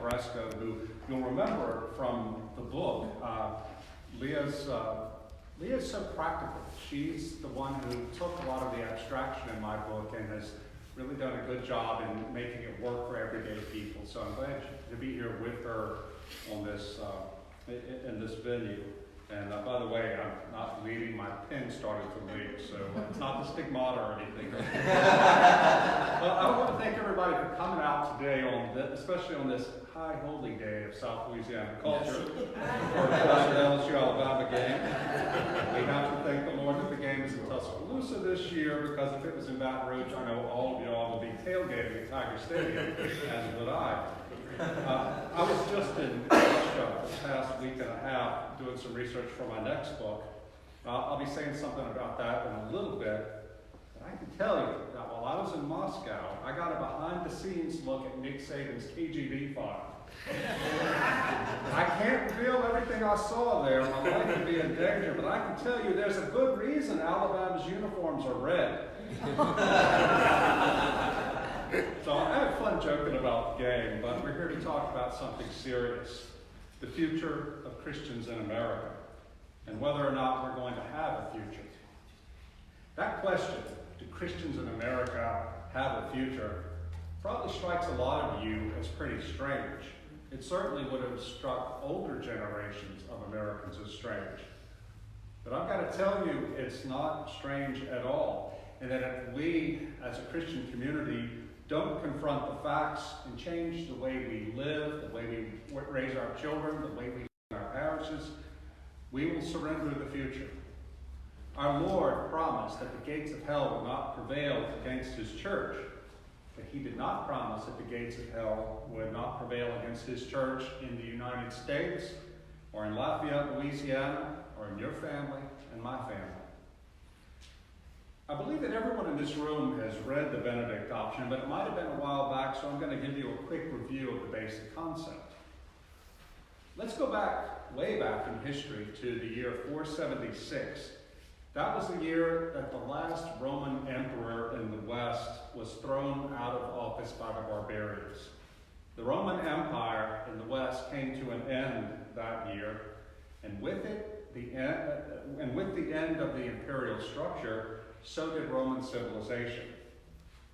Bresco, who you'll remember from the book. Leah's so practical. She's the one who took a lot of the abstraction in my book and has really done a good job in making it work for everyday people. So I'm glad to be here with her on this in this venue. And by the way, I'm not leaving. My pen started to leak, so it's not the stigmata or anything. Well, I want to thank everybody for coming out today, especially on this high holy day of South Louisiana culture for the LSU Alabama game. We have to thank the Lord that the game is in Tuscaloosa this year, because if it was in Baton Rouge, I know all of y'all would be tailgating at Tiger Stadium, as would I. I was just in Russia this past week and a half doing some research for my next book. I'll be saying something about that in a little bit. But I can tell you that while I was in Moscow, I got a behind-the-scenes look at Nick Saban's KGB file. I can't reveal everything I saw there. My life could be in danger, but I can tell you there's a good reason Alabama's uniforms are red. So I had fun joking about the game, but we're here to talk about something serious: the future of Christians in America, and whether or not we're going to have a future. That question, do Christians in America have a future, probably strikes a lot of you as pretty strange. It certainly would have struck older generations of Americans as strange. But I've got to tell you, it's not strange at all, and that if we, as a Christian community, don't confront the facts and change the way we live, the way we raise our children, the way we live in our parishes, we will surrender the future. Our Lord promised that the gates of hell would not prevail against his church, but he did not promise that the gates of hell would not prevail against his church in the United States, or in Lafayette, Louisiana, or in your family and my family. I believe that everyone in this room has read the Benedict option, but it might have been a while back, so I'm going to give you a quick review of the basic concept. Let's go way back in history to the year 476. That was the year that the last Roman emperor in the West was thrown out of office by the barbarians. The Roman Empire in the West came to an end that year, and with the end of the imperial structure, so did Roman civilization.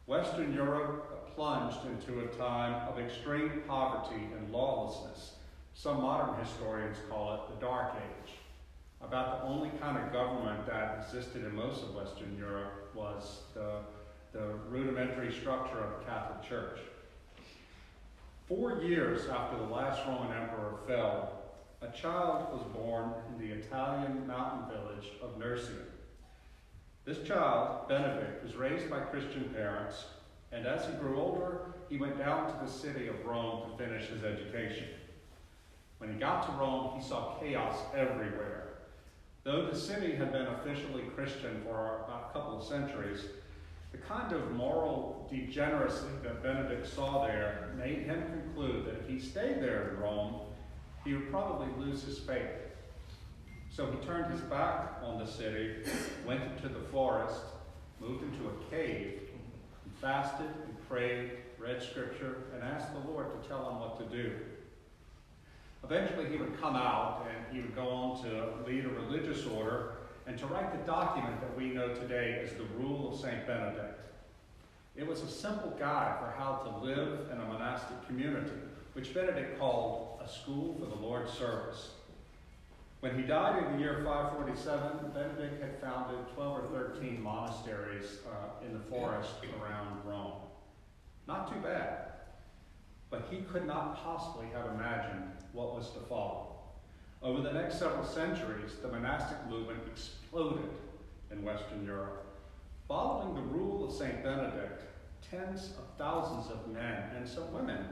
Western Europe plunged into a time of extreme poverty and lawlessness. Some modern historians call it the Dark Age. About the only kind of government that existed in most of Western Europe was the rudimentary structure of the Catholic Church. 4 years after the last Roman emperor fell, a child was born in the Italian mountain village of Nursia. This child, Benedict, was raised by Christian parents, and as he grew older, he went down to the city of Rome to finish his education. When he got to Rome, he saw chaos everywhere. Though the city had been officially Christian for about a couple of centuries, the kind of moral degeneracy that Benedict saw there made him conclude that if he stayed there in Rome, he would probably lose his faith. So he turned his back on the city, went into the forest, moved into a cave, and fasted and prayed, read scripture, and asked the Lord to tell him what to do. Eventually he would come out and he would go on to lead a religious order and to write the document that we know today as the Rule of St. Benedict. It was a simple guide for how to live in a monastic community, which Benedict called a school for the Lord's service. When he died in the year 547, Benedict had founded 12 or 13 monasteries in the forest around Rome. Not too bad, but he could not possibly have imagined what was to follow. Over the next several centuries, the monastic movement exploded in Western Europe. Following the Rule of St. Benedict, tens of thousands of men and some women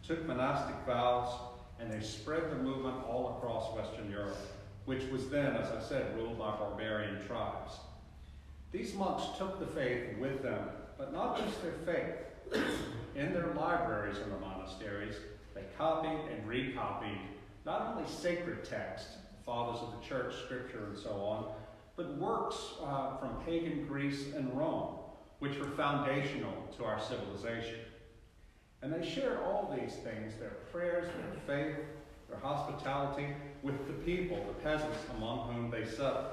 took monastic vows, and they spread the movement all across Western Europe, which was then, as I said, ruled by barbarian tribes. These monks took the faith with them, but not just their faith. In their libraries in the monasteries, they copied and recopied not only sacred texts, fathers of the church, scripture, and so on, but works from pagan Greece and Rome, which were foundational to our civilization. And they shared all these things, their prayers, their faith, their hospitality, with the people, the peasants among whom they settled.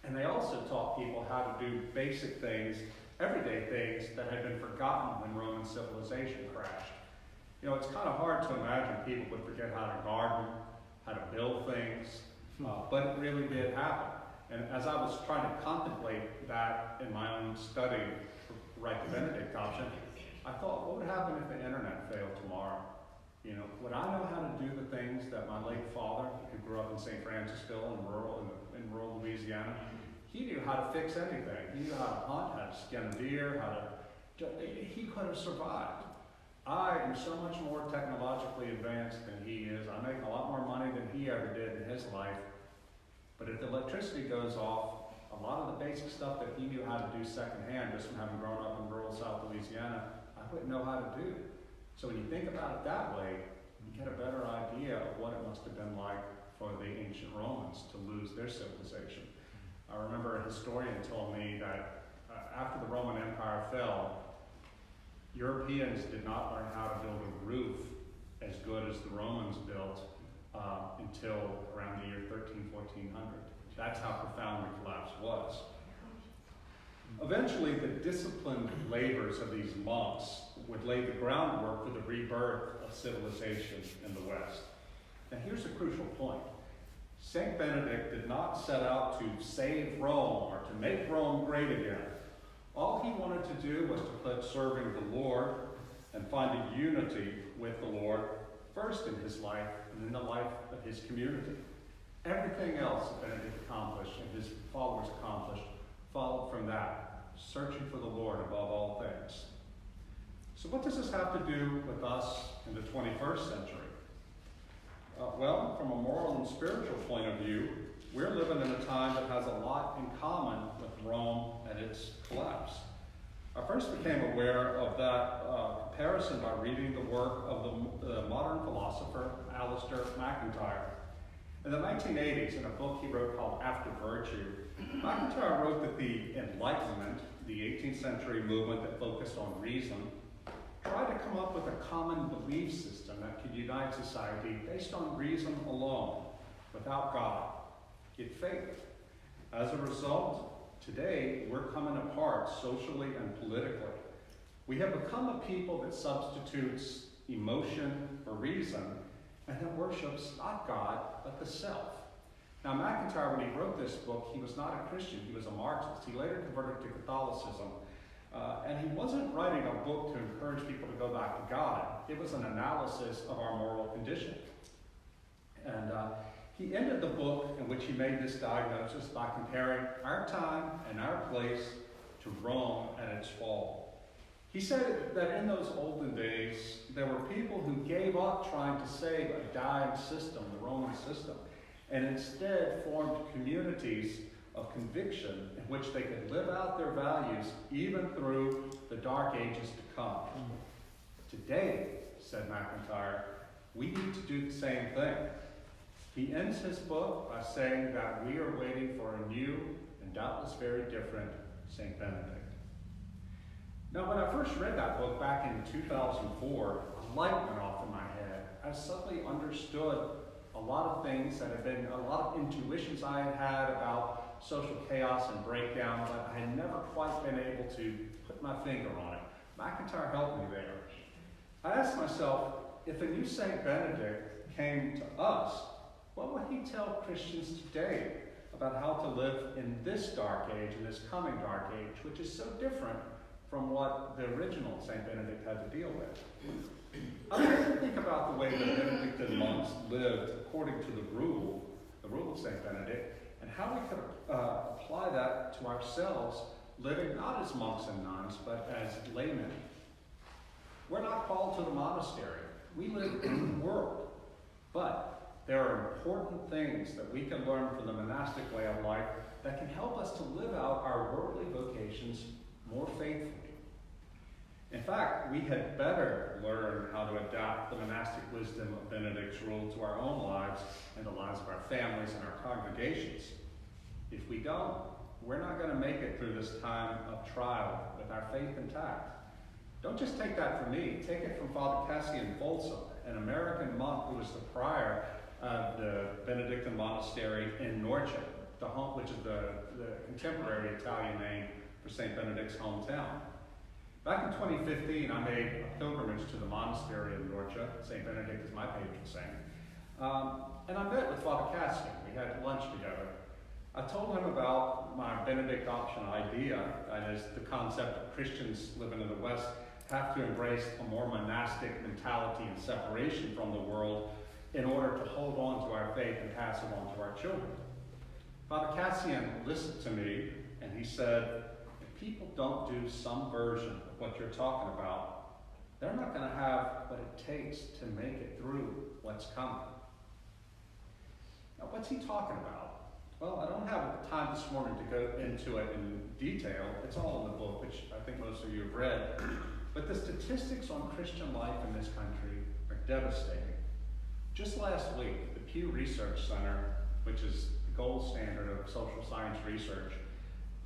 And they also taught people how to do basic things, everyday things that had been forgotten when Roman civilization crashed. You know, it's kind of hard to imagine people would forget how to garden, how to build things, but it really did happen. And as I was trying to contemplate that in my own study to write the Benedict option, I thought, what would happen if the internet failed tomorrow? You know, would I know how to do the things that my late father, who grew up in St. Francisville in rural Louisiana, he knew how to fix anything. He knew how to hunt, how to skin a deer, he could have survived. I am so much more technologically advanced than he is. I make a lot more money than he ever did in his life. But if the electricity goes off, a lot of the basic stuff that he knew how to do secondhand, just from having grown up in rural South Louisiana, I wouldn't know how to do. So when you think about it that way, you get a better idea of what it must have been like for the ancient Romans to lose their civilization. I remember a historian told me that after the Roman Empire fell, Europeans did not learn how to build a roof as good as the Romans built until around the year 1400. That's how profound the collapse was. Eventually, the disciplined labors of these monks would lay the groundwork for the rebirth of civilization in the West. Now, here's a crucial point. St. Benedict did not set out to save Rome or to make Rome great again. All he wanted to do was to put serving the Lord and finding unity with the Lord first in his life and in the life of his community. Everything else that Benedict accomplished and his followers accomplished followed from that, searching for the Lord above all things. So what does this have to do with us in the 21st century? Well, from a moral and spiritual point of view, we're living in a time that has a lot in common with Rome and its collapse. I first became aware of that comparison by reading the work of the modern philosopher Alistair MacIntyre. In the 1980s, in a book he wrote called After Virtue, MacIntyre wrote that the Enlightenment, the 18th century movement that focused on reason, tried to come up with a common belief system that could unite society based on reason alone, without God. It failed. As a result, today we're coming apart socially and politically. We have become a people that substitutes emotion for reason and that worships not God, but the self. Now, MacIntyre, when he wrote this book, he was not a Christian, he was a Marxist. He later converted to Catholicism. And he wasn't writing a book to encourage people to go back to God. It was an analysis of our moral condition. And he ended the book in which he made this diagnosis by comparing our time and our place to Rome and its fall. He said that in those olden days, there were people who gave up trying to save a dying system, the Roman system, and instead formed communities of conviction in which they could live out their values even through the dark ages to come. Today, said MacIntyre, we need to do the same thing. He ends his book by saying that we are waiting for a new and doubtless very different St. Benedict. Now, when I first read that book back in 2004, a light went off in my head. I suddenly understood a lot of things that had been, a lot of intuitions I had had about social chaos and breakdown, but I had never quite been able to put my finger on it. MacIntyre helped me there. I asked myself, if a new St. Benedict came to us, what would he tell Christians today about how to live in this dark age, in this coming dark age, which is so different from what the original St. Benedict had to deal with? I began to think about the way the Benedictine monks lived according to the rule of St. Benedict, and how we could apply that to ourselves, living not as monks and nuns, but as laymen. We're not called to the monastery. We live in the world. But there are important things that we can learn from the monastic way of life that can help us to live out our worldly vocations more faithfully. In fact, we had better learn how to adapt the monastic wisdom of Benedict's rule to our own lives and the lives of our families and our congregations. If we don't, we're not going to make it through this time of trial with our faith intact. Don't just take that from me. Take it from Father Cassian Folsom, an American monk who was the prior of the Benedictine monastery in Norcia, which is the contemporary Italian name for St. Benedict's hometown. Back in 2015, I made a pilgrimage to the monastery in Norcia. St. Benedict is my patron saint. And I met with Father Cassian. We had lunch together. I told him about my Benedict option idea, that is the concept of Christians living in the West have to embrace a more monastic mentality and separation from the world in order to hold on to our faith and pass it on to our children. Father Cassian listened to me, and he said, if people don't do some version of what you're talking about, they're not going to have what it takes to make it through what's coming. Now, what's he talking about? Well, I don't have time this morning to go into it in detail. It's all in the book, which I think most of you have read. But the statistics on Christian life in this country are devastating. Just last week, the Pew Research Center, which is the gold standard of social science research,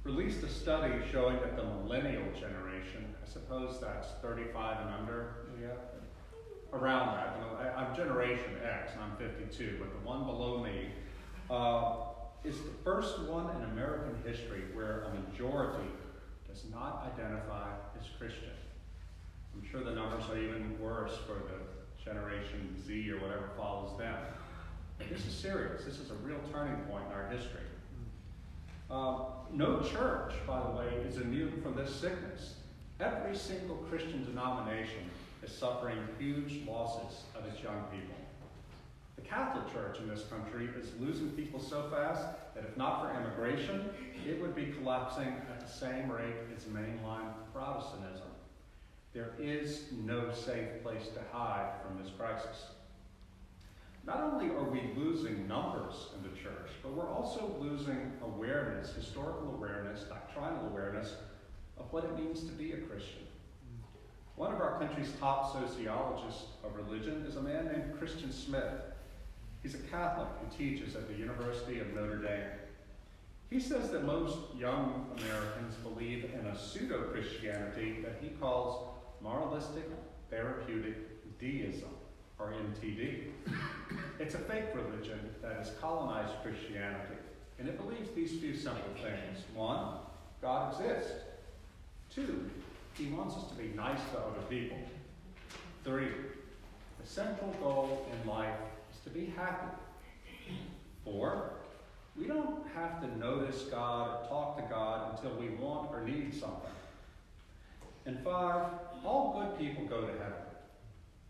released a study showing that the millennial generation, I suppose that's 35 and under, around that. I'm Generation X, and I'm 52, but the one below me is the first one in American history where a majority does not identify as Christian. I'm sure the numbers are even worse for the Generation Z or whatever follows them. But this is serious. This is a real turning point in our history. No church, by the way, is immune from this sickness. Every single Christian denomination is suffering huge losses of its young people. The Catholic Church in this country is losing people so fast that if not for immigration, it would be collapsing at the same rate as mainline Protestantism. There is no safe place to hide from this crisis. Not only are we losing numbers in the church, but we're also losing awareness, historical awareness, doctrinal awareness of what it means to be a Christian. One of our country's top sociologists of religion is a man named Christian Smith. He's a Catholic who teaches at the University of Notre Dame. He says that most young Americans believe in a pseudo-Christianity that he calls moralistic therapeutic deism, or MTD. It's a fake religion that has colonized Christianity, and it believes these few simple things. 1, God exists. 2, he wants us to be nice to other people. 3, the central goal in life is to be happy. 4, we don't have to notice God or talk to God until we want or need something. And 5, all good people go to heaven.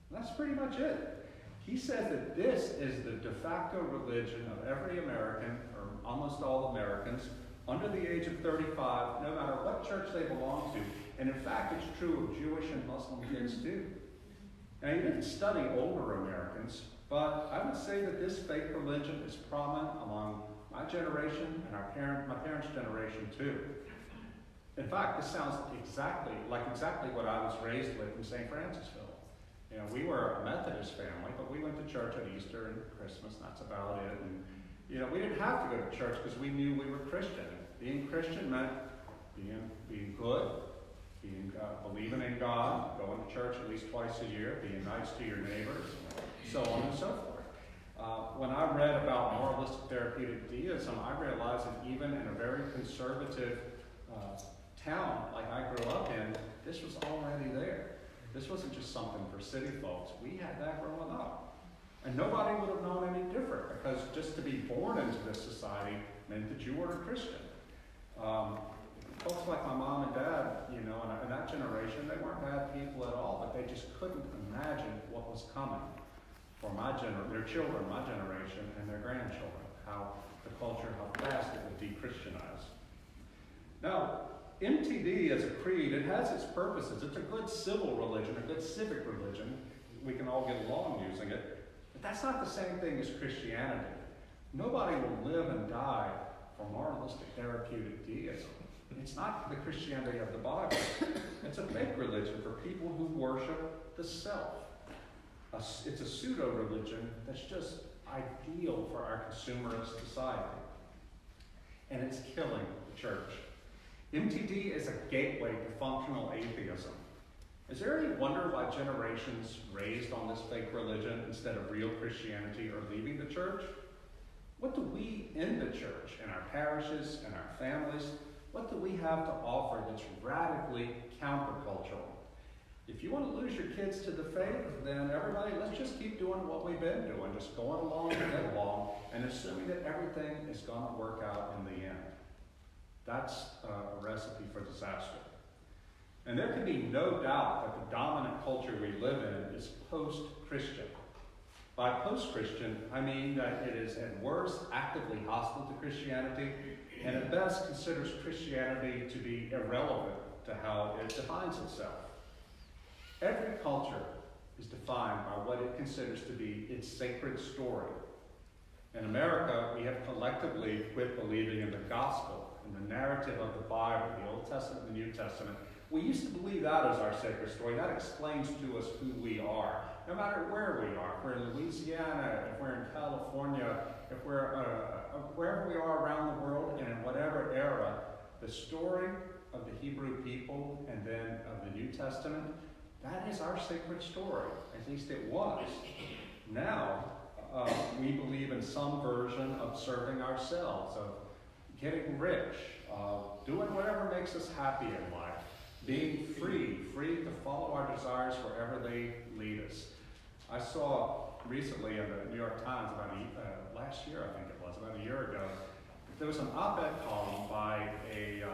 And that's pretty much it. He says that this is the de facto religion of every American, or almost all Americans, under the age of 35, no matter what church they belong to. And in fact, it's true of Jewish and Muslim kids too. Now, he didn't study older Americans, but I would say that this fake religion is prominent among my generation and my parents' generation too. In fact, this sounds exactly what I was raised with in St. Francisville. You know, we were a Methodist family, but we went to church at Easter and Christmas, and that's about it. And, you know, we didn't have to go to church because we knew we were Christian. Being Christian meant being good, believing in God, going to church at least twice a year, being nice to your neighbors, so on and so forth. When I read about moralistic therapeutic deism, I realized that even in a very conservative town like I grew up in, this was already there. This wasn't just something for city folks. We had that growing up. And nobody would have known any different, because just to be born into this society meant that you were a Christian. Folks like my mom and dad, you know, in that generation, they weren't bad people at all, but they just couldn't imagine what was coming for their children, my generation, and their grandchildren, how fast it would de-Christianize. Now, MTD as a creed, it has its purposes. It's a good civil religion, a good civic religion. We can all get along using it. But that's not the same thing as Christianity. Nobody will live and die for moralistic therapeutic deism. It's not the Christianity of the Bible. It's a fake religion for people who worship the self. It's a pseudo-religion that's just ideal for our consumerist society. And it's killing the church. MTD is a gateway to functional atheism. Is there any wonder why generations raised on this fake religion instead of real Christianity are leaving the church? What do we in the church, in our parishes, in our families, what do we have to offer that's radically countercultural? If you want to lose your kids to the faith, then everybody, let's just keep doing what we've been doing, just going along and get along, and assuming that everything is going to work out in the end. That's a recipe for disaster. And there can be no doubt that the dominant culture we live in is post-Christian. By post-Christian, I mean that it is at worst actively hostile to Christianity, and at best considers Christianity to be irrelevant to how it defines itself. Every culture is defined by what it considers to be its sacred story. In America, we have collectively quit believing in the gospel, in the narrative of the Bible, the Old Testament and the New Testament. We used to believe that as our sacred story. That explains to us who we are, no matter where we are. If we're in Louisiana, if we're in California, if we're wherever we are around the world, and in whatever era, the story of the Hebrew people and then of the New Testament, that is our sacred story. At least it was. Now, we believe in some version of serving ourselves, of getting rich, of doing whatever makes us happy in life, being free to follow our desires wherever they lead us. I saw recently in the New York Times last year, I think it was, about a year ago, there was an op-ed column by a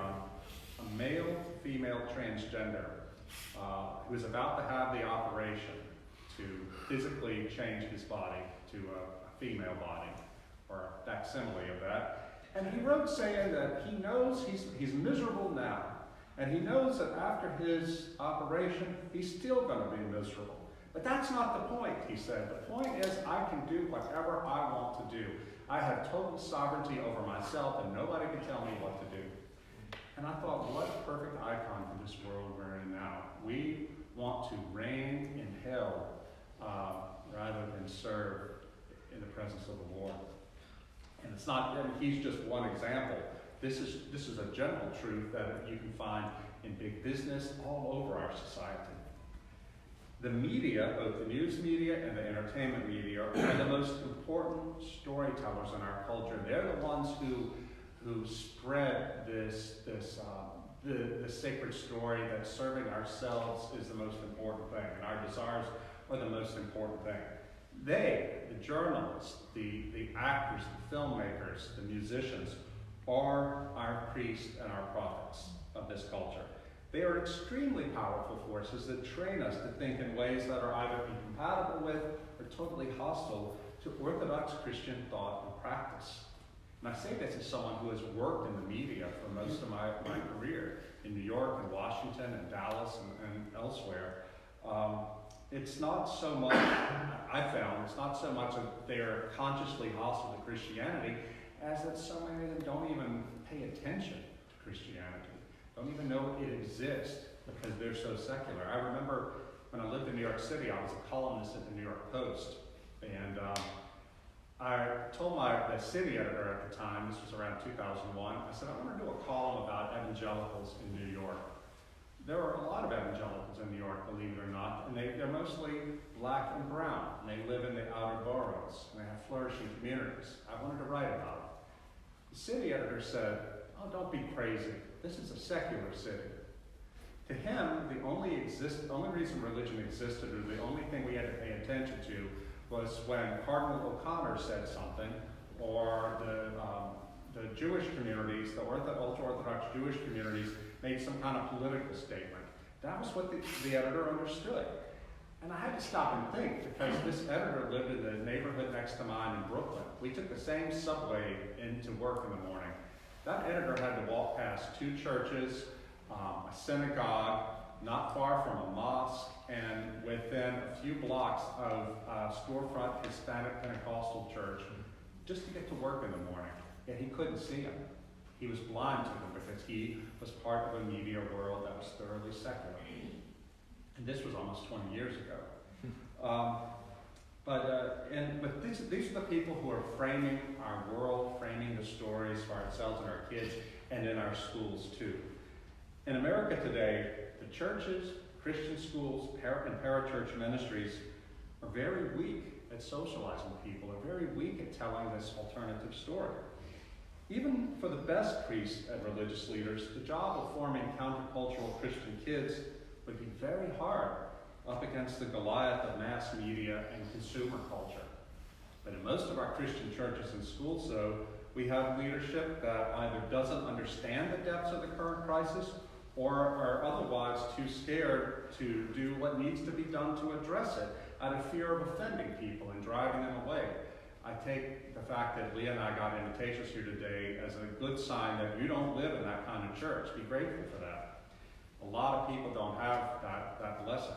male-female transgender who was about to have the operation to physically change his body to a female body, or a facsimile of that. And he wrote saying that he knows he's miserable now, and he knows that after his operation, he's still going to be miserable. But that's not the point, he said. The point is I can do whatever I want to do. I have total sovereignty over myself, and nobody can tell me what to do. And I thought, what a perfect icon for this world we're in now. We want to reign in hell rather than serve in the presence of the Lord. And it's not, he's just one example. This is a general truth that you can find in big business all over our society. The media, both the news media and the entertainment media, are the most important storytellers in our culture. They're the ones who spread the sacred story that serving ourselves is the most important thing, and our desires are the most important thing. They, the journalists, the actors, the filmmakers, the musicians, are our priests and our prophets of this culture. They are extremely powerful forces that train us to think in ways that are either incompatible with or totally hostile to Orthodox Christian thought and practice. And I say this as someone who has worked in the media for most of my career in New York and Washington and Dallas and elsewhere. It's not so much, I found, it's not so much that they're consciously hostile to Christianity as that so many of them don't even pay attention to Christianity, don't even know it exists because they're so secular. I remember when I lived in New York City, I was a columnist at the New York Post, and I told the city editor at the time, this was around 2001, I said, I want to do a column about evangelicals in New York. There are a lot of evangelicals in New York, believe it or not, and they're mostly black and brown, and they live in the outer boroughs, and they have flourishing communities. I wanted to write about it. The city editor said, oh, don't be crazy. This is a secular city. To him, the only reason religion existed, or the only thing we had to pay attention to, was when Cardinal O'Connor said something, or the Jewish communities, the ultra-Orthodox Jewish communities, made some kind of political statement. That was what the editor understood. And I had to stop and think, because this editor lived in the neighborhood next to mine in Brooklyn. We took the same subway into work in the morning. That editor had to walk past two churches, a synagogue, not far from a mosque, and within a few blocks of a storefront Hispanic Pentecostal church, just to get to work in the morning. Yet he couldn't see them. He was blind to them because he was part of a media world that was thoroughly secular. And this was almost 20 years ago. But these are the people who are framing our world, framing the stories for ourselves and our kids, and in our schools too. In America today, the churches, Christian schools and parachurch ministries are very weak at socializing people, are very weak at telling this alternative story. Even for the best priests and religious leaders, the job of forming countercultural Christian kids would be very hard up against the Goliath of mass media and consumer culture. But in most of our Christian churches and schools, though, we have leadership that either doesn't understand the depths of the current crisis or are otherwise too scared to do what needs to be done to address it out of fear of offending people and driving them away. I take the fact that Leah and I got invitations here today as a good sign that you don't live in that kind of church. Be grateful for that. A lot of people don't have that blessing.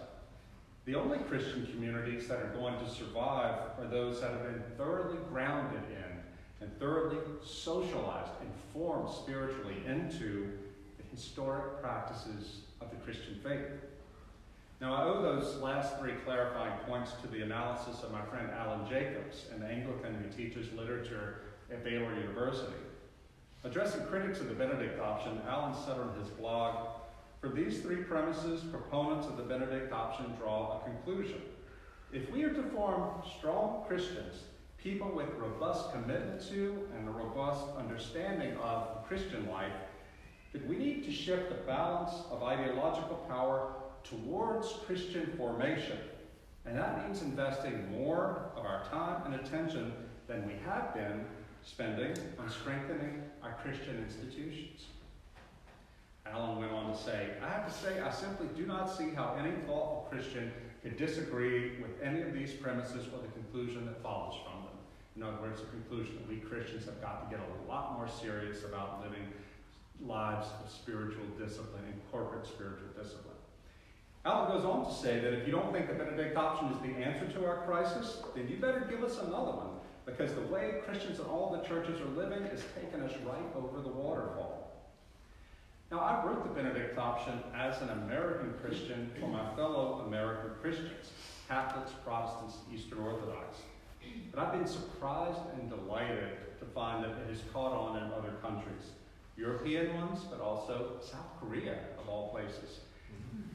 The only Christian communities that are going to survive are those that have been thoroughly grounded in and thoroughly socialized and formed spiritually into the historic practices of the Christian faith. Now, I owe those last three clarifying points to the analysis of my friend Alan Jacobs, an Anglican who teaches literature at Baylor University. Addressing critics of the Benedict option, Alan said on his blog, "For these three premises, proponents of the Benedict option draw a conclusion. If we are to form strong Christians, people with robust commitment to and a robust understanding of Christian life, then we need to shift the balance of ideological power towards Christian formation. And that means investing more of our time and attention than we have been spending on strengthening our Christian institutions." Alan went on to say, "I have to say, I simply do not see how any thoughtful Christian could disagree with any of these premises or the conclusion that follows from them." In other words, the conclusion that we Christians have got to get a lot more serious about living lives of spiritual discipline and corporate spiritual discipline. Alan goes on to say that if you don't think the Benedict option is the answer to our crisis, then you better give us another one, because the way Christians in all the churches are living is taking us right over the waterfall. Now, I wrote the Benedict option as an American Christian for my fellow American Christians, Catholics, Protestants, Eastern Orthodox. But I've been surprised and delighted to find that it has caught on in other countries, European ones, but also South Korea, of all places.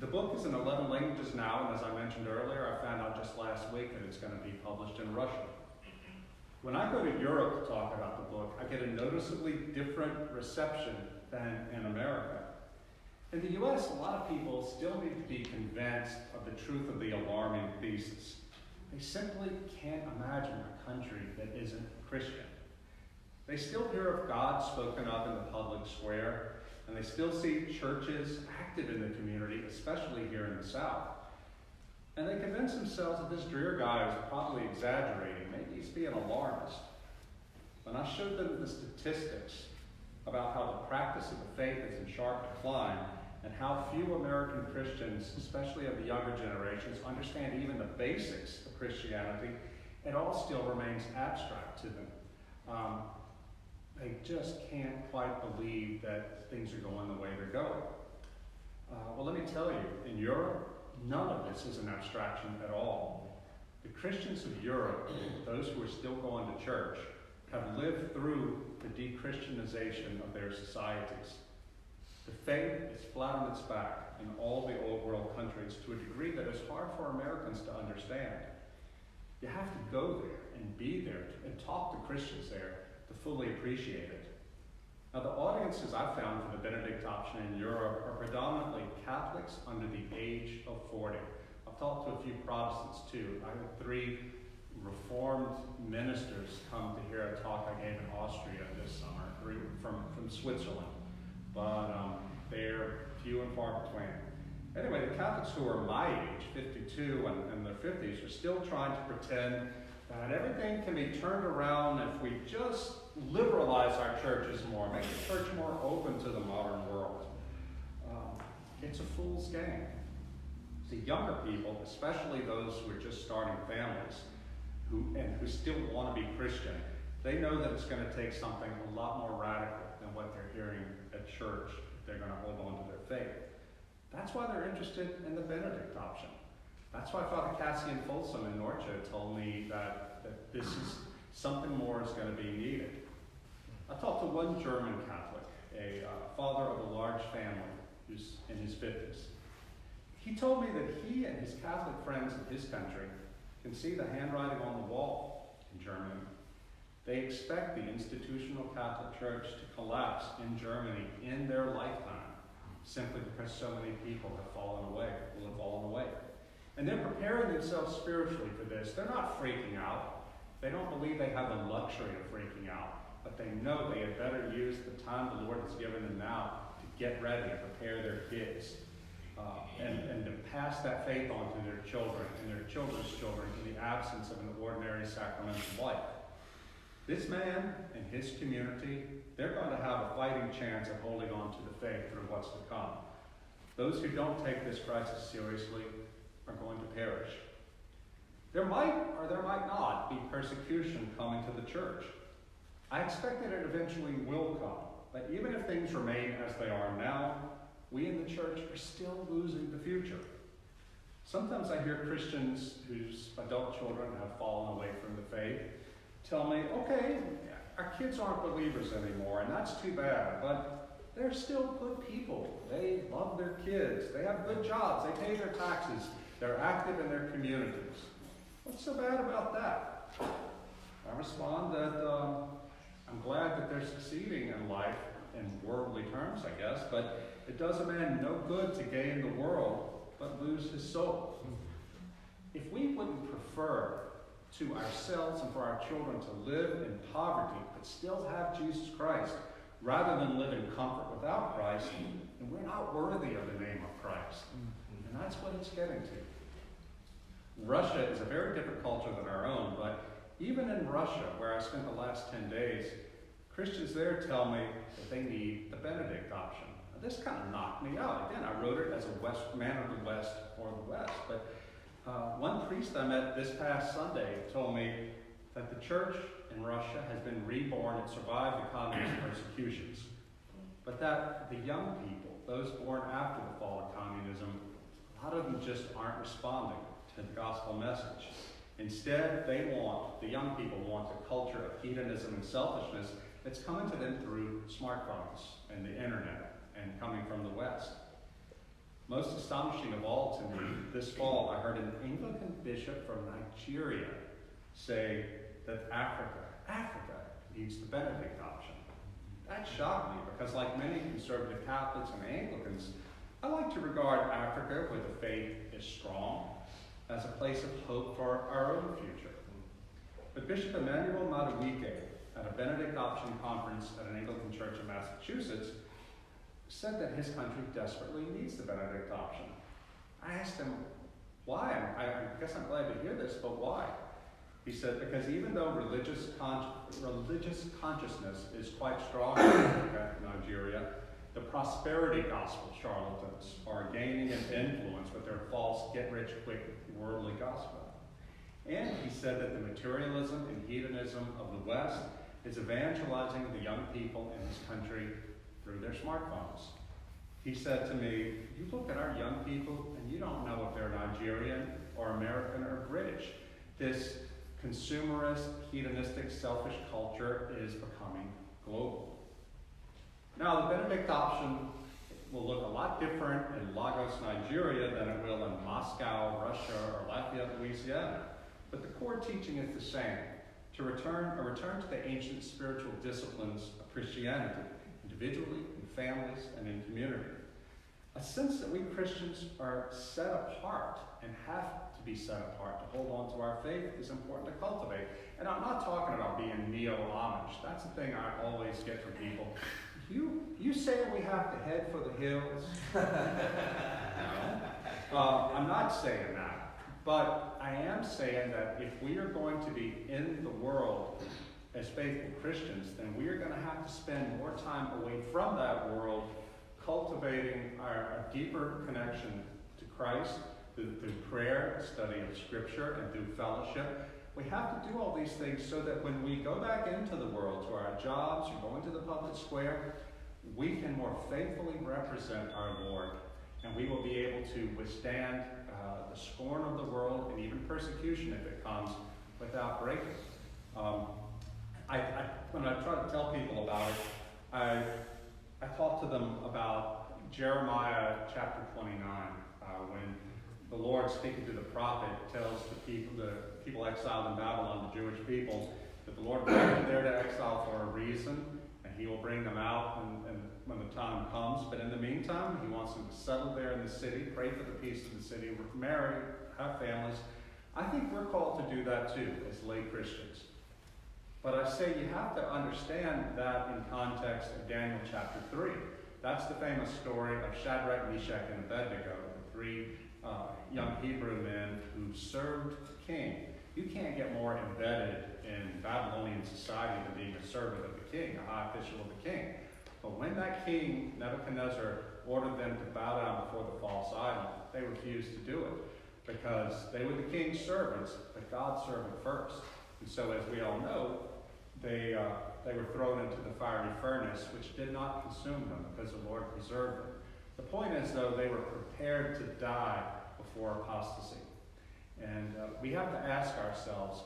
The book is in 11 languages now, and as I mentioned earlier, I found out just last week that it's going to be published in Russian. When I go to Europe to talk about the book, I get a noticeably different reception than in America. In the US, a lot of people still need to be convinced of the truth of the alarming thesis. They simply can't imagine a country that isn't Christian. They still hear of God spoken of in the public square, and they still see churches active in the community, especially here in the South. And they convince themselves that this Dreher guy is probably exaggerating. Maybe he's being alarmist. When I showed them the statistics about how the practice of the faith is in sharp decline, and how few American Christians, especially of the younger generations, understand even the basics of Christianity, it all still remains abstract to them. They just can't quite believe that things are going the way they're going. Well, let me tell you, in Europe, none of this is an abstraction at all. The Christians of Europe, those who are still going to church, have lived through the de-Christianization of their societies. The faith is flat on its back in all the old world countries to a degree that is hard for Americans to understand. You have to go there and be there and talk to Christians there to fully appreciate it. Now, the audiences I found for the Benedict option in Europe are predominantly Catholics under the age of 40. I've talked to a few Protestants too. I had 3 Reformed ministers come to hear a talk I gave in Austria this summer, 3 from Switzerland. But they're few and far between. Anyway, the Catholics who are my age, 52 and their 50s, are still trying to pretend that everything can be turned around if we just liberalize our churches more, make the church more open to the modern world. It's a fool's game. See, younger people, especially those who are just starting families, who still want to be Christian, they know that it's going to take something a lot more radical than what they're hearing at church if they're going to hold on to their faith. That's why they're interested in the Benedict option. That's why Father Cassian Folsom in Norcia told me that this is something more is going to be needed. I talked to one German Catholic, a father of a large family who's in his 50s. He told me that he and his Catholic friends in his country can see the handwriting on the wall in Germany. They expect the institutional Catholic Church to collapse in Germany in their lifetime, simply because so many people will have fallen away. And they're preparing themselves spiritually for this. They're not freaking out. They don't believe they have the luxury of freaking out, but they know they had better use the time the Lord has given them now to get ready and prepare their kids, and to pass that faith on to their children and their children's children in the absence of an ordinary sacramental life. This man and his community, they're going to have a fighting chance of holding on to the faith through what's to come. Those who don't take this crisis seriously are going to perish. There might or there might not be persecution coming to the church. I expect that it eventually will come, but even if things remain as they are now, we in the church are still losing the future. Sometimes I hear Christians whose adult children have fallen away from the faith tell me, okay, our kids aren't believers anymore, and that's too bad, but they're still good people. They love their kids. They have good jobs. They pay their taxes. They're active in their communities. What's so bad about that? I respond that I'm glad that they're succeeding in life in worldly terms, I guess, but it does a man no good to gain the world but lose his soul. If we wouldn't prefer to ourselves and for our children to live in poverty but still have Jesus Christ rather than live in comfort without Christ, then we're not worthy of the name of Christ. And that's what it's getting to. Russia is a very different culture than our own, but even in Russia, where I spent the last 10 days, Christians there tell me that they need the Benedict option. Now, this kind of knocked me out. Again, I wrote it as a man of the West or the West, but one priest I met this past Sunday told me that the church in Russia has been reborn and survived the communist persecutions, but that the young people, those born after the fall of communism, a lot of them just aren't responding to the gospel message. Instead, the young people want the culture of hedonism and selfishness that's coming to them through smartphones and the internet and coming from the West. Most astonishing of all to me, this fall I heard an Anglican bishop from Nigeria say that Africa needs the Benedict option. That shocked me because, like many conservative Catholics and Anglicans, I like to regard Africa, where the faith is strong, as a place of hope for our own future. But Bishop Emmanuel Madueke, at a Benedict option conference at an Anglican church in Massachusetts, said that his country desperately needs the Benedict option. I asked him, why? I guess I'm glad to hear this, but why? He said, because even though religious consciousness is quite strong in Africa, Nigeria, the prosperity gospel charlatans are gaining an influence with their false get-rich-quick worldly gospel. And he said that the materialism and hedonism of the West is evangelizing the young people in this country through their smartphones. He said to me, you look at our young people and you don't know if they're Nigerian or American or British. This consumerist, hedonistic, selfish culture is becoming global. Now, the Benedict option will look a lot different in Lagos, Nigeria than it will in Moscow, Russia, or Lafayette, Louisiana. But the core teaching is the same, a return to the ancient spiritual disciplines of Christianity, individually, in families, and in community. A sense that we Christians are set apart and have to be set apart to hold on to our faith is important to cultivate. And I'm not talking about being neo-Amish. That's the thing I always get from people. You say we have to head for the hills? No. I'm not saying that. But I am saying that if we are going to be in the world as faithful Christians, then we are going to have to spend more time away from that world cultivating a deeper connection to Christ through prayer, study of Scripture, and through fellowship. We have to do all these things so that when we go back into the world, to our jobs, or go into the public square, we can more faithfully represent our Lord, and we will be able to withstand the scorn of the world and even persecution if it comes without breaking. When I try to tell people about it, I talk to them about Jeremiah chapter 29. When the Lord, speaking to the prophet, tells the people exiled in Babylon, the Jewish people, that the Lord brought them there to exile for a reason, and he will bring them out and when the time comes. But in the meantime, he wants them to settle there in the city, pray for the peace of the city, marry, have families. I think we're called to do that too, as lay Christians. But I say you have to understand that in context of Daniel chapter 3. That's the famous story of Shadrach, Meshach, and Abednego, the three young Hebrew men who served the king. You can't get more embedded in Babylonian society than being a servant of the king, a high official of the king. But when that king, Nebuchadnezzar, ordered them to bow down before the false idol, they refused to do it because they were the king's servants, but God's servant first. And so, as we all know, they were thrown into the fiery furnace, which did not consume them because the Lord preserved them. The point is, though, they were prepared to die before apostasy. And we have to ask ourselves,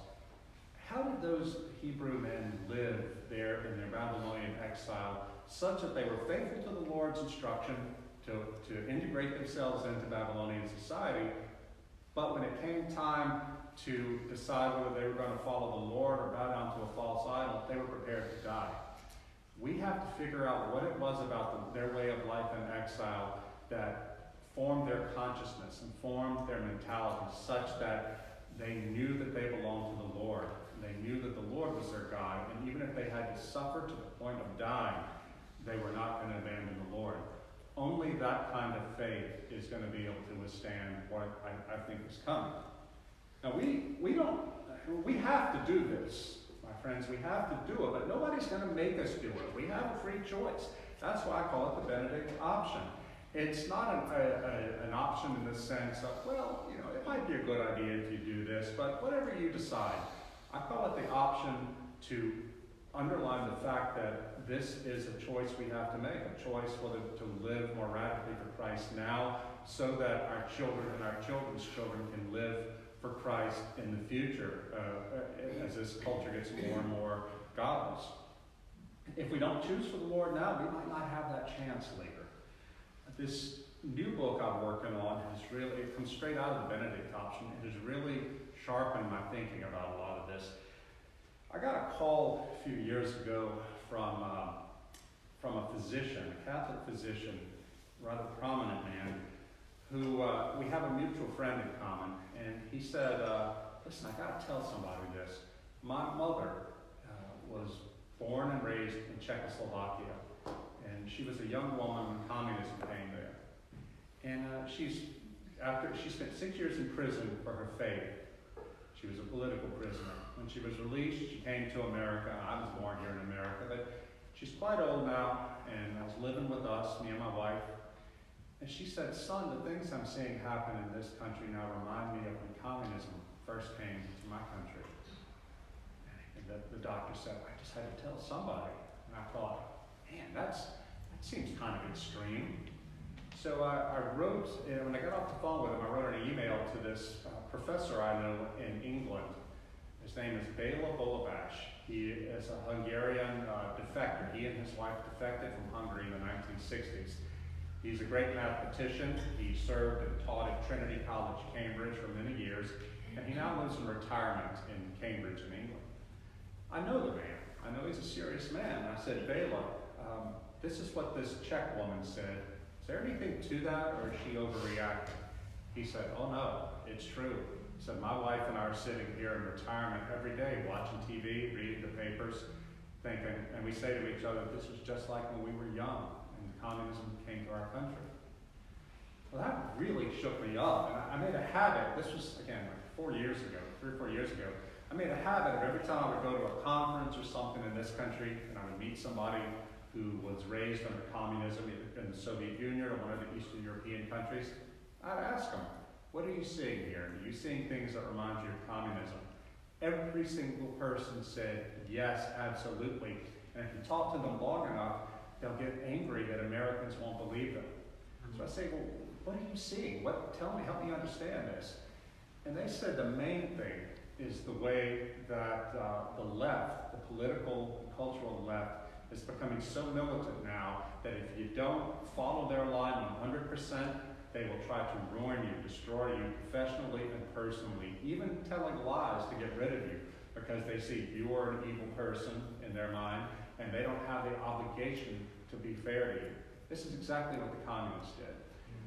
how did those Hebrew men live there in their Babylonian exile such that they were faithful to the Lord's instruction to integrate themselves into Babylonian society, but when it came time to decide whether they were going to follow the Lord or bow down to a false idol, they were prepared to die? We have to figure out what it was about their way of life in exile that formed their consciousness and formed their mentality such that they knew that they belonged to the Lord. They knew that the Lord was their God, and even if they had to suffer to the point of dying, they were not going to abandon the Lord. Only that kind of faith is going to be able to withstand what I think is coming. Now, we have to do this, my friends. We have to do it, but nobody's going to make us do it. We have a free choice. That's why I call it the Benedict option. It's not an option in the sense of, well, it might be a good idea if you do this, but whatever you decide. I call it the option to underline the fact that this is a choice we have to make, a choice whether to live more radically for Christ now so that our children and our children's children can live for Christ in the future as this culture gets more and more godless. If we don't choose for the Lord now, we might not have that chance later. This new book I'm working on it comes straight out of the Benedict option. It has really sharpened my thinking about a lot of this. I got a call a few years ago from a physician, a Catholic physician, rather prominent man, who we have a mutual friend in common. And he said, listen, I got to tell somebody this. My mother was born and raised in Czechoslovakia. And she was a young woman when communism came there. And she spent 6 years in prison for her faith. She was a political prisoner. When she was released, she came to America. I was born here in America, but she's quite old now, and I was living with us, me and my wife. And she said, son, the things I'm seeing happen in this country now remind me of when communism first came to my country. And the doctor said, I just had to tell somebody. And I thought, man, that seems kind of extreme. So I wrote, when I got off the phone with him, I wrote an email to this professor I know in England. His name is Béla Bolobash. He is a Hungarian defector. He and his wife defected from Hungary in the 1960s. He's a great mathematician. He served and taught at Trinity College, Cambridge for many years, and he now lives in retirement in Cambridge in England. I know the man. I know he's a serious man. I said, Béla, this is what this Czech woman said. Is there anything to that, or is she overreacting? He said, oh no, it's true. He said, my wife and I are sitting here in retirement every day, watching TV, reading the papers, thinking, and we say to each other, this was just like when we were young and communism came to our country. Well, that really shook me up, and I made a habit. This was, again, like 3 or 4 years ago. I made a habit of every time I would go to a conference or something in this country, and I would meet somebody who was raised under communism in the Soviet Union or one of the Eastern European countries, I'd ask them, what are you seeing here? Are you seeing things that remind you of communism? Every single person said, yes, absolutely. And if you talk to them long enough, they'll get angry that Americans won't believe them. So I say, well, what are you seeing? Tell me, help me understand this. And they said the main thing is the way that the left, the political and cultural left, is becoming so militant now that if you don't follow their line 100%, They will try to ruin you, destroy you professionally and personally, even telling lies to get rid of you because they see you are an evil person in their mind and they don't have the obligation to be fair to you. This is exactly what the communists did.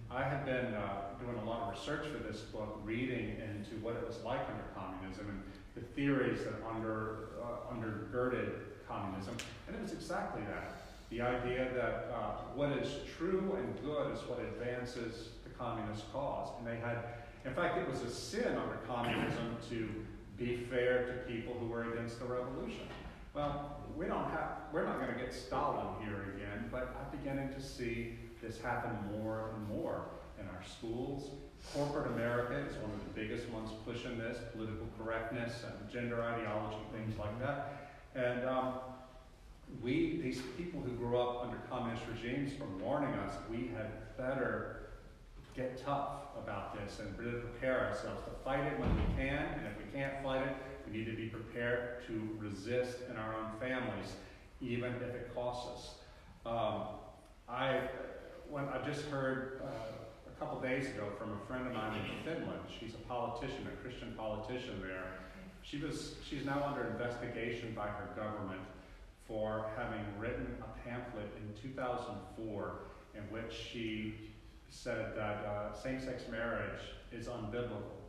I have been doing a lot of research for this book, reading into what it was like under communism and the theories that undergirded communism, and it was exactly that. The idea that what is true and good is what advances the communist cause. And they had, in fact, it was a sin under communism to be fair to people who were against the revolution. Well, we're not going to get Stalin here again, but I'm beginning to see this happen more and more in our schools. Corporate America is one of the biggest ones pushing this, political correctness and gender ideology, things like that. And these people who grew up under communist regimes are warning us we had better get tough about this and really prepare ourselves to fight it when we can, and if we can't fight it, we need to be prepared to resist in our own families, even if it costs us. I just heard a couple days ago from a friend of mine in Finland. She's a politician, a Christian politician there. She's now under investigation by her government for having written a pamphlet in 2004 in which she said that same-sex marriage is unbiblical.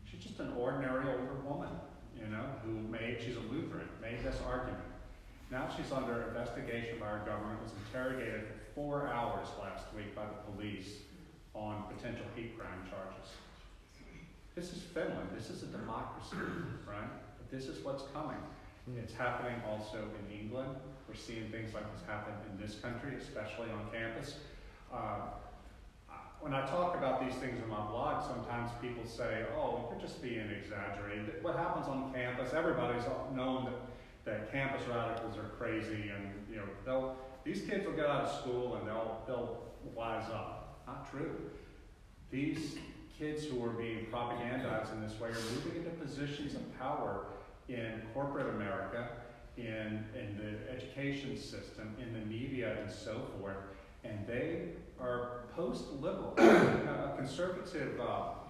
She's just an ordinary older woman, she's a Lutheran, made this argument. Now she's under investigation by our government, was interrogated for 4 hours last week by the police on potential hate crime charges. This is Finland. This is a democracy, right? But this is what's coming. It's happening also in England. We're seeing things like this happen in this country, especially on campus. When I talk about these things in my blog, sometimes people say, oh, you're just being exaggerated. What happens on campus, everybody's known that campus radicals are crazy, and these kids will get out of school and they'll wise up. Not true. These kids who are being propagandized in this way are moving into positions of power in corporate America, in the education system, in the media, and so forth, and they are post-liberal. A conservative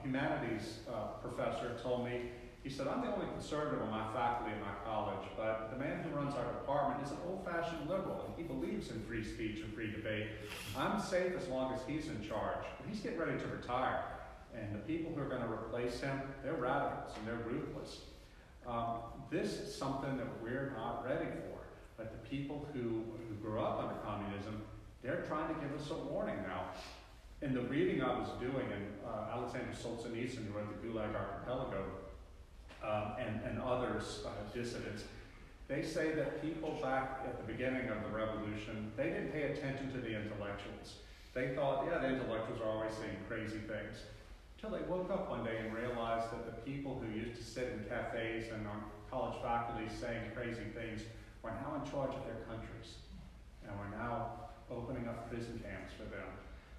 humanities professor told me, he said, I'm the only conservative on my faculty at my college, but the man who runs our department is an old-fashioned liberal, and he believes in free speech and free debate. I'm safe as long as he's in charge, but he's getting ready to retire, and the people who are going to replace him, they're radicals and they're ruthless. This is something that we're not ready for, but the people who grew up under communism, they're trying to give us a warning now. In the reading I was doing, and Alexander Solzhenitsyn, who wrote the Gulag Archipelago, and others, dissidents, they say that people back at the beginning of the revolution, they didn't pay attention to the intellectuals. They thought, the intellectuals are always saying crazy things. Until they woke up one day and realized that the people who used to sit in cafes and on college faculty saying crazy things were now in charge of their countries. And we're now opening up prison camps for them.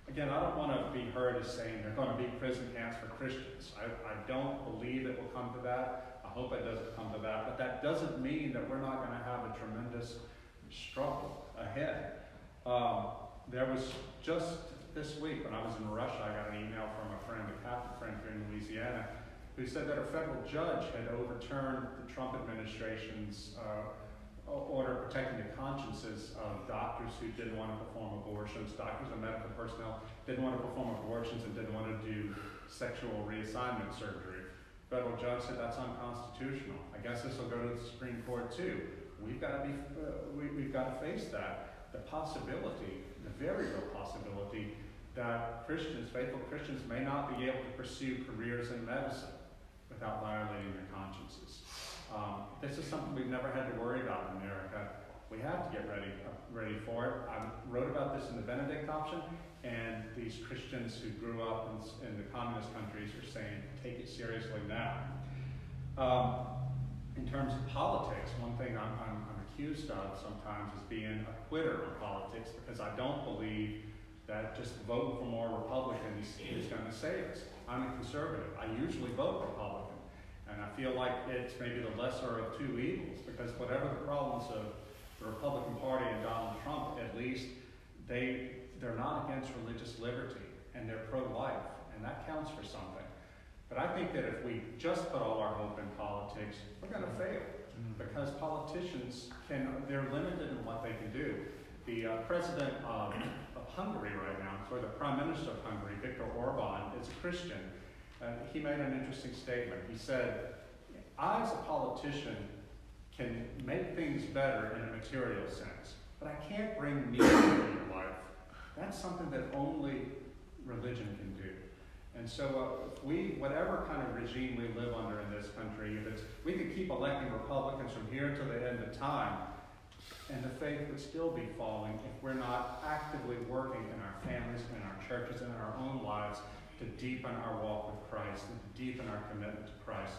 Again, I don't want to be heard as saying they're going to be prison camps for Christians. I don't believe it will come to that. I hope it doesn't come to that. But that doesn't mean that we're not going to have a tremendous struggle ahead. There was just this week when I was in Russia, I got an email from a friend, a Catholic friend here in Louisiana, who said that a federal judge had overturned the Trump administration's order protecting the consciences of doctors who didn't want to perform abortions. Doctors and medical personnel didn't want to perform abortions and didn't want to do sexual reassignment surgery. Federal judge said that's unconstitutional. I guess this will go to the Supreme Court too. We've got to face that. The possibility, the very real possibility, that Christians, faithful Christians, may not be able to pursue careers in medicine without violating their consciences. This is something we've never had to worry about in America. We have to get ready for it. I wrote about this in the Benedict option, and these Christians who grew up in the communist countries are saying, take it seriously now. In terms of politics, one thing I'm accused of sometimes is being a quitter in politics, because I don't believe that just vote for more Republicans is going to save us. I'm a conservative. I usually vote Republican. And I feel like it's maybe the lesser of two evils, because whatever the problems of the Republican Party and Donald Trump, at least they're not against religious liberty. and they're pro-life, and that counts for something. But I think that if we just put all our hope in politics, we're going to fail, because politicians they're limited in what they can do. The president of Hungary right now, or the prime minister of Hungary, Viktor Orban, is a Christian. He made an interesting statement. He said, I as a politician can make things better in a material sense, but I can't bring meaning into your life. That's something that only religion can do. And so whatever kind of regime we live under in this country, we could keep electing Republicans from here to the end of time, and the faith would still be falling if we're not actively working in our families, in our churches, and in our own lives to deepen our walk with Christ and to deepen our commitment to Christ.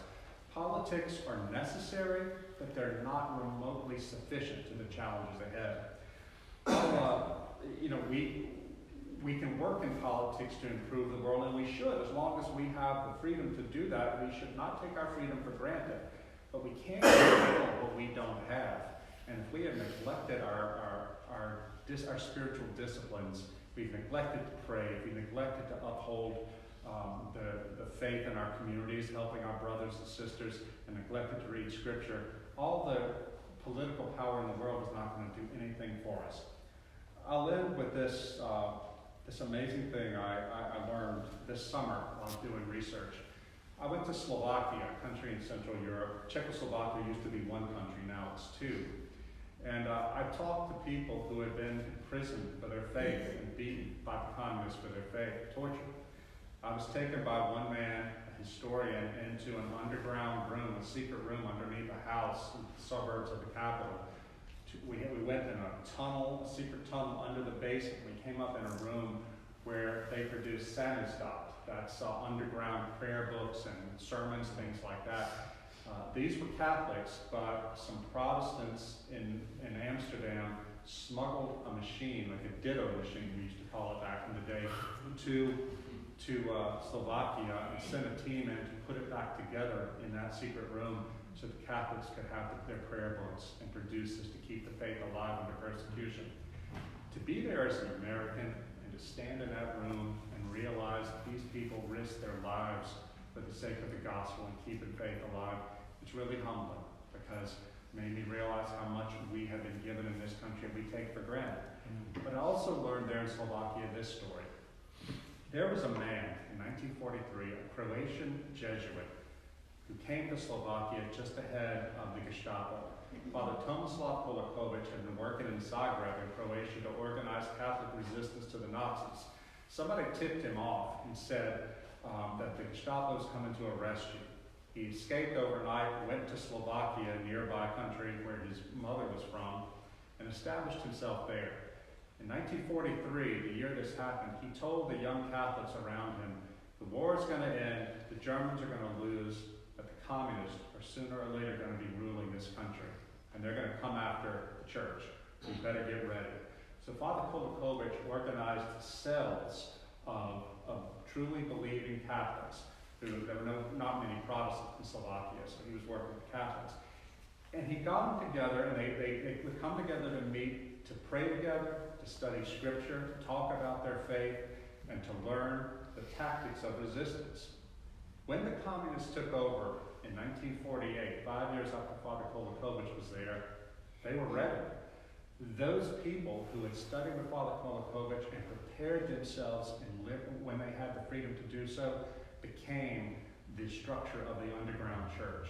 Politics are necessary, but they're not remotely sufficient to the challenges ahead. We can work in politics to improve the world, and we should. As long as we have the freedom to do that, we should not take our freedom for granted. But we can't control what we don't have. And if we have neglected our spiritual disciplines, we've neglected to pray, we've neglected to uphold the faith in our communities, helping our brothers and sisters, and neglected to read Scripture, all the political power in the world is not going to do anything for us. I'll end with this amazing thing I learned this summer while doing research. I went to Slovakia, a country in Central Europe. Czechoslovakia used to be one country, now it's two. And I talked to people who had been imprisoned for their faith and beaten by communists for their faith, tortured. I was taken by one man, a historian, into an underground room, a secret room underneath a house in the suburbs of the capital. We went in a tunnel, a secret tunnel under the basement. We came up in a room where they produced samizdat. That's underground prayer books and sermons, things like that. These were Catholics, but some Protestants in Amsterdam smuggled a machine, like a ditto machine, we used to call it back in the day, to Slovakia, and sent a team in to put it back together in that secret room so the Catholics could have their prayer books and produce this to keep the faith alive under persecution. To be there as an American and to stand in that room and realize that these people risked their lives for the sake of the gospel and keeping faith alive, it's really humbling, because it made me realize how much we have been given in this country and we take for granted. But I also learned there in Slovakia this story. There was a man in 1943, a Croatian Jesuit, who came to Slovakia just ahead of the Gestapo. Father Tomislav Kolakovic had been working in Zagreb in Croatia to organize Catholic resistance to the Nazis. Somebody tipped him off and said that the Gestapo was coming to arrest you. He escaped overnight, went to Slovakia, a nearby country where his mother was from, and established himself there. In 1943, the year this happened, he told the young Catholics around him, the war is going to end, the Germans are going to lose, but the communists are sooner or later going to be ruling this country, and they're going to come after the church. We better get ready. So Father Kolakovic organized cells of truly believing Catholics. There were not many Protestants in Slovakia, so he was working with Catholics. And he got them together, and they would come together to meet, to pray together, to study Scripture, to talk about their faith, and to learn the tactics of resistance. When the communists took over in 1948, 5 years after Father Kolakovic was there, they were ready. Those people who had studied with Father Kolakovic and prepared themselves and lived when they had the freedom to do so, became the structure of the underground church,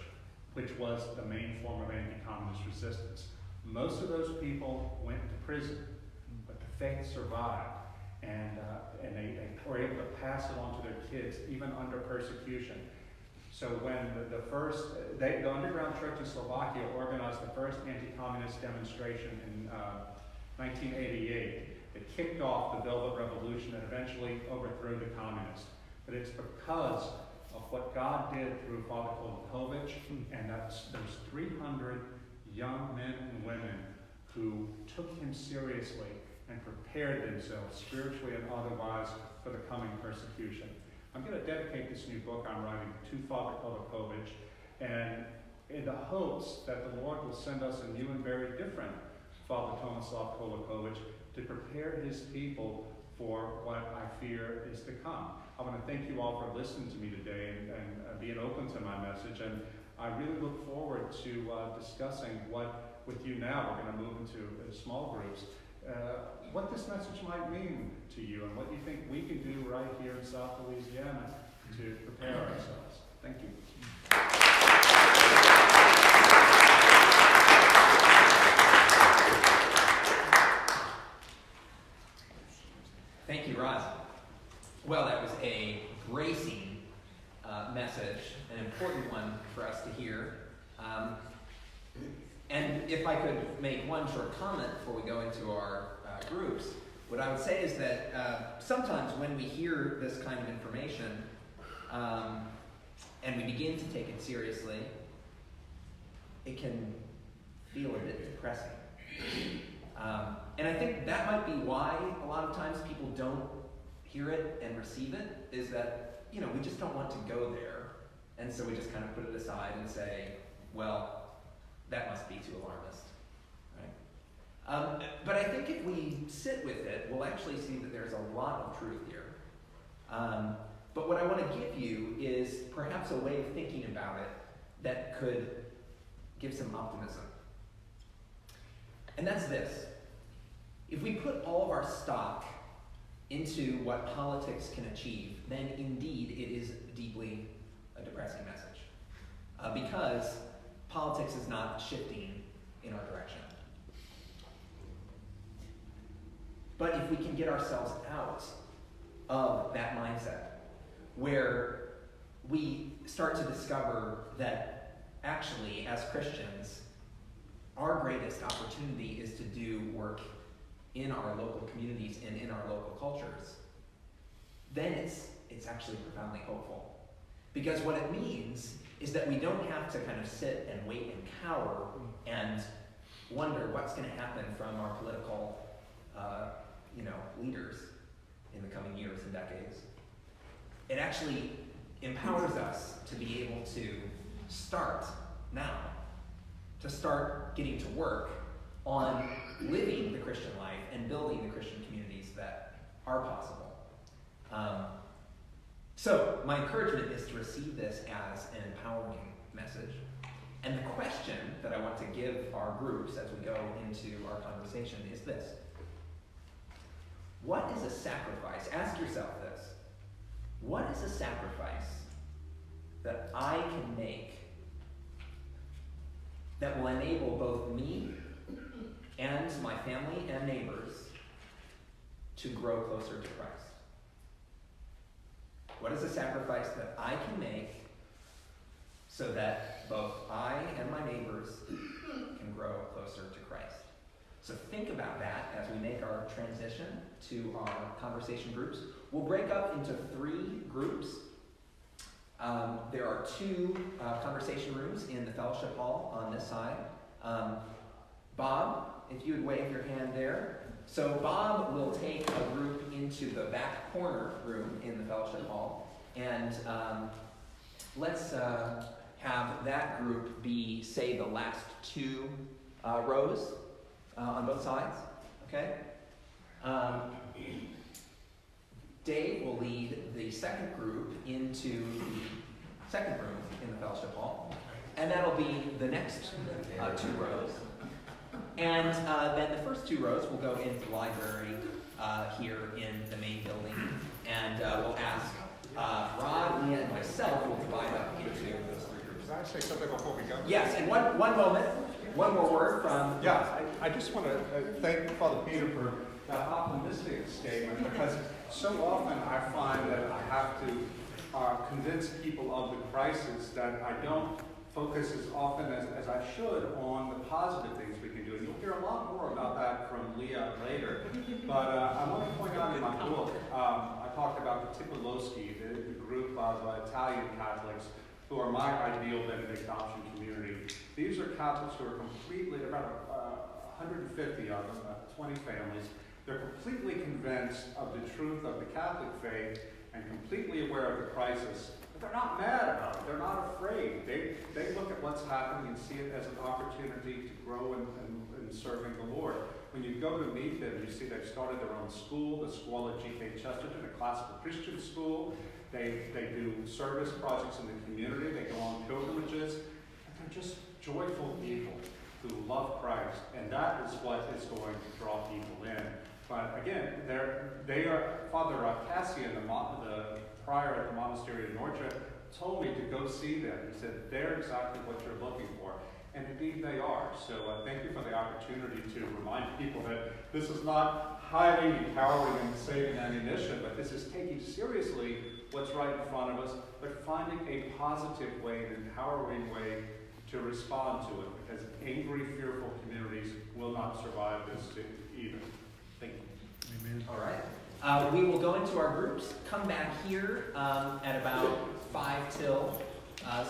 which was the main form of anti-communist resistance. Most of those people went to prison, but the faith survived, and they were able to pass it on to their kids, even under persecution. So when the underground church in Slovakia organized the first anti-communist demonstration in 1988, it kicked off the Velvet Revolution that eventually overthrew the communists. But it's because of what God did through Father Kolakovic, and those 300 young men and women who took him seriously and prepared themselves spiritually and otherwise for the coming persecution. I'm going to dedicate this new book I'm writing to Father Kolakovic, and in the hopes that the Lord will send us a new and very different Father Tomislav Kolakovic to prepare his people for what I fear is to come. I want to thank you all for listening to me today and being open to my message. And I really look forward to discussing what, with you now, we're going to move into small groups, what this message might mean to you and what you think we can do right here in South Louisiana to prepare ourselves. Thank you. Thank you, Roz. Well, that was a bracing message, an important one for us to hear. And if I could make one short comment before we go into our groups, what I would say is that sometimes when we hear this kind of information and we begin to take it seriously, it can feel a bit depressing. And I think that might be why a lot of times people don't hear it and receive it, is that, we just don't want to go there. And so we just kind of put it aside and say, well, that must be too alarmist, right? But I think if we sit with it, we'll actually see that there's a lot of truth here. But what I want to give you is perhaps a way of thinking about it that could give some optimism. And that's this. If we put all of our stock into what politics can achieve, then indeed it is deeply a depressing message. Because politics is not shifting in our direction. But if we can get ourselves out of that mindset, where we start to discover that actually, as Christians, our greatest opportunity is to do work in our local communities and in our local cultures, then it's actually profoundly hopeful. Because what it means is that we don't have to kind of sit and wait and cower and wonder what's going to happen from our political leaders in the coming years and decades. It actually empowers us to be able to start now, to start getting to work on living the Christian life and building the Christian communities that are possible. So my encouragement is to receive this as an empowering message. And the question that I want to give our groups as we go into our conversation is this. What is a sacrifice? Ask yourself this. What is a sacrifice that I can make that will enable both me and my family and neighbors to grow closer to Christ? What is a sacrifice that I can make so that both I and my neighbors can grow closer to Christ? So think about that as we make our transition to our conversation groups. We'll break up into 3 groups. There are 2 conversation rooms in the fellowship hall on this side. Bob, if you would wave your hand there. So Bob will take a group into the back corner room in the fellowship hall. And let's have that group be, say, the last 2 rows on both sides. Okay? Dave will lead the second group into the second room in the fellowship hall. And that'll be the next 2 rows. And then the first 2 rows will go into the library here in the main building. And we'll ask Rod, Leah, and myself will divide up into those 3 groups. Can I say something before we go? Yes, and one moment, one more word from... Yeah, I just want to thank Father Peter for that optimistic statement, because so often I find that I have to convince people of the crisis that I don't focus as often as I should on the positive things we can do. And you'll hear a lot more about that from Leah later. But I want to point out in my book, I talked about the Tipoloschi, the group of Italian Catholics who are my ideal Benedict adoption community. These are Catholics who are completely, about 150 of them, 20 families. They're completely convinced of the truth of the Catholic faith and completely aware of the crisis. But they're not mad about it. They're not afraid. They look at what's happening and see it as an opportunity to grow in serving the Lord. When you go to meet them, you see they've started their own school, the School at G.K. Chesterton, a classical Christian school. They do service projects in the community. They go on pilgrimages. And they're just joyful people who love Christ. And that is what is going to draw people in. But again, they are Father Cassian, the prior at the monastery in Norcia, told me to go see them. He said, they're exactly what you're looking for. And indeed they are. So thank you for the opportunity to remind people that this is not hiding and cowering and saving ammunition, but this is taking seriously what's right in front of us, but finding a positive way, an empowering way to respond to it, because angry, fearful communities will not survive this either. Thank you. Amen. All right. We will go into our groups, come back here at about 5 till.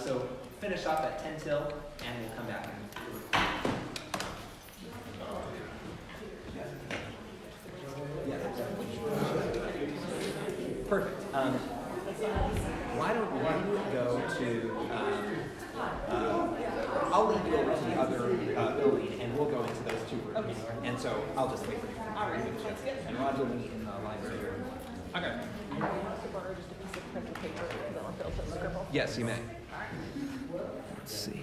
So finish up at 10 till, and we'll come back in. Yeah, perfect. Why don't you go to, I'll lead you over to the other building, and we'll go into those 2 rooms. Okay. And so I'll just wait for you. All right. And Rod will meet in the library here. Okay. Yes, you may. Let's see.